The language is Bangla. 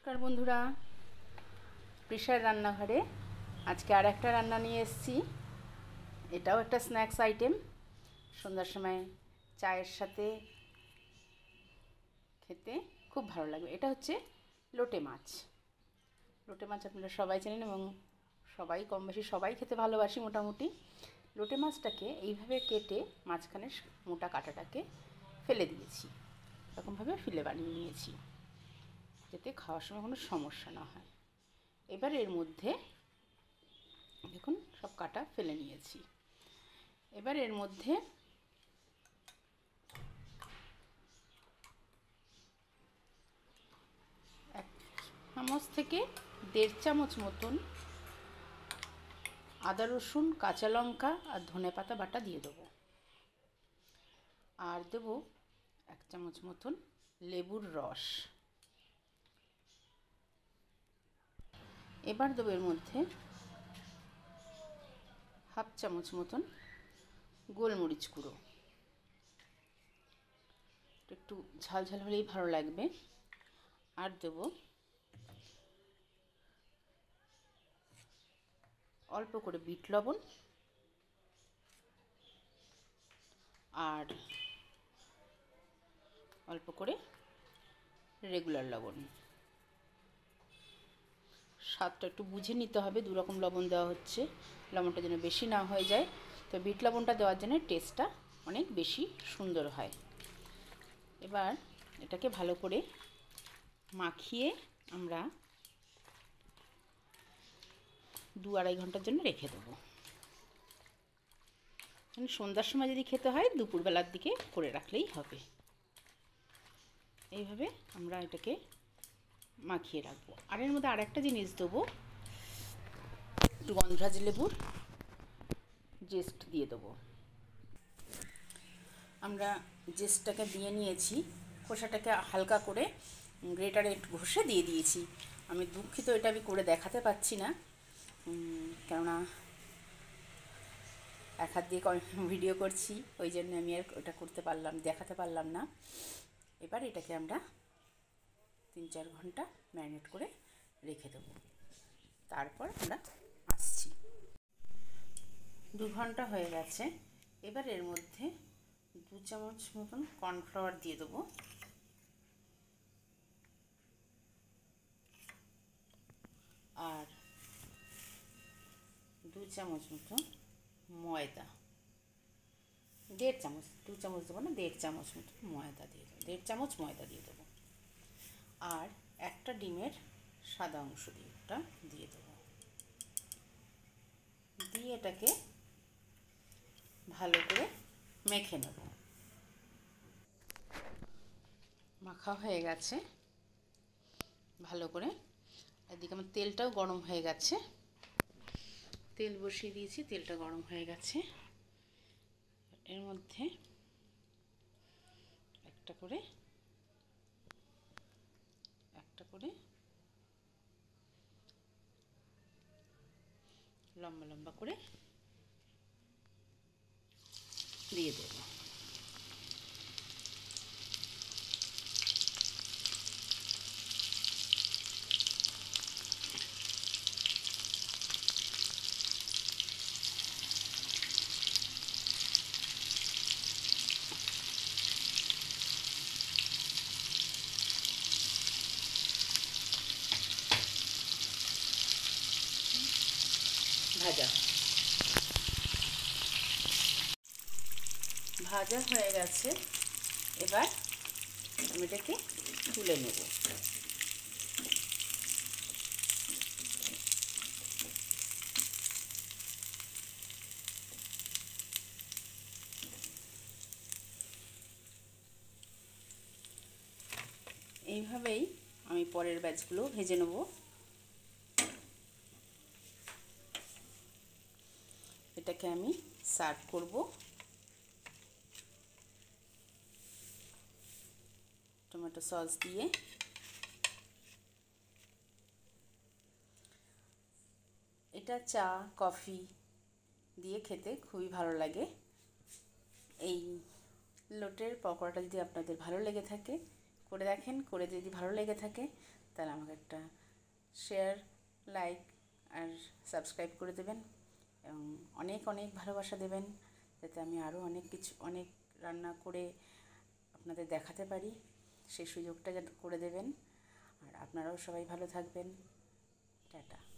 নমস্কার বন্ধুরা, প্রিশার রান্নাঘরে আজকে আর একটা রান্না নিয়ে এসেছি। এটাও একটা স্ন্যাক্স আইটেম, সন্ধ্যার সময় চায়ের সাথে খেতে খুব ভালো লাগবে। এটা হচ্ছে লোটে মাছ। লোটে মাছ আপনারা সবাই জানেন এবং সবাই কম বেশি সবাই খেতে ভালোবাসি মোটামুটি। লোটে মাছটাকে এইভাবে কেটে মাঝখানে মোটা কাঁটাটাকে ফেলে দিয়েছি, এরকমভাবে ফিলে বানিয়ে নিয়েছি যাতে খাওয়ার সময় কোনো সমস্যা না হয়। এবার এর মধ্যে দেখুন সব কাটা ফেলে নিয়েছি। এবার এর মধ্যে এক চামচ থেকে 1.5 চামচ মতন আদা রসুন কাঁচা লঙ্কা আর ধনেপাতা বাটা দিয়ে দেবো, আর দেবো 1 চামচ মতন লেবুর রস। এবার দেবো এর মধ্যে 1/2 চামচ মতন গোলমরিচ গুঁড়ো, একটু ঝাল ঝাল হলেই ভালো লাগবে। আর দেবো অল্প করে বিট লবণ আর অল্প করে রেগুলার লবণ। স্বাদটা একটু বুঝে নিতে হবে, 2 রকম লবণ দেওয়া হচ্ছে, লবণটা যেন বেশি না হয়ে যায়। তো বিট লবণটা দেওয়ার জন্য টেস্টটা অনেক বেশি সুন্দর হয়। এবার এটাকে ভালো করে মাখিয়ে আমরা 2-2.5 ঘন্টার জন্য রেখে দেবো। সন্ধ্যার সময় যদি খেতে হয় দুপুরবেলার দিকে করে রাখলেই হবে। এইভাবে আমরা এটাকে মাখিয়ে রাখবো। আর এর মধ্যে আরেকটা জিনিস দেবো, একটু গন্ধরাজ লেবুর জেস্ট দিয়ে দেবো। আমরা জেস্টটাকে দিয়ে নিয়েছি, খোসাটাকে হালকা করে গ্রেটারে ঘষে দিয়ে দিয়েছি। আমি দুঃখিত, এটা আমি করে দেখাতে পাচ্ছি না, কেননা এক হাত দিয়ে ভিডিও করছি, ওই জন্য আমি আর ওটা দেখাতে পারলাম না। এবার এটাকে আমরা 3-4 ঘন্টা ম্যারিনেট করে রেখে দেবো। তারপর আমরা আসছি। 2 ঘন্টা হয়ে গেছে। এবার এর মধ্যে 2 চামচ মতন কর্নফ্লাওয়ার দিয়ে দেবো, আর 2 চামচ মতন ময়দা, 1.5 চামচ, 2 চামচ দেবো না, 1.5 চামচ মতো ময়দা দিয়ে দেবো, 1.5 চামচ ময়দা দিয়ে দেবো। আর একটা ডিমের সাদা অংশ দিয়ে ওটা দিয়ে দেবো, দিয়ে এটাকে ভালো করে মেখে নেব। মাখা হয়ে গেছে ভালো করে। এদিকে আমার তেলটাও গরম হয়ে গেছে, তেল বসিয়ে দিয়েছি, তেলটা গরম হয়ে গেছে। এর মধ্যে একটা করে লম্বা লম্বা করে দিয়ে দেব। ভাজা হয়ে গেছে। এবার আমি এটাকে তুলে নেব। এইভাবেই আমি পরের ব্যাচগুলো ভেজে নেব। এটাকে আমি সার্ভ করব টমেটো সস দিয়ে। এটা চা কফি দিয়ে খেতে খুবই ভালো লাগে। এই লোটের পকোড়াটা যদি আপনাদের ভালো লেগে থাকে করে দেখেন, করে যদি ভালো লেগে থাকে তাহলে আমাকে একটা শেয়ার, লাইক আর সাবস্ক্রাইব করে দেবেন এবং অনেক অনেক ভালোবাসা দেবেন, যাতে আমি আরও অনেক রান্না করে আপনাদের দেখাতে পারি, সেই সুযোগটা করে দেবেন। আর আপনারাও সবাই ভালো থাকবেন। টাটা।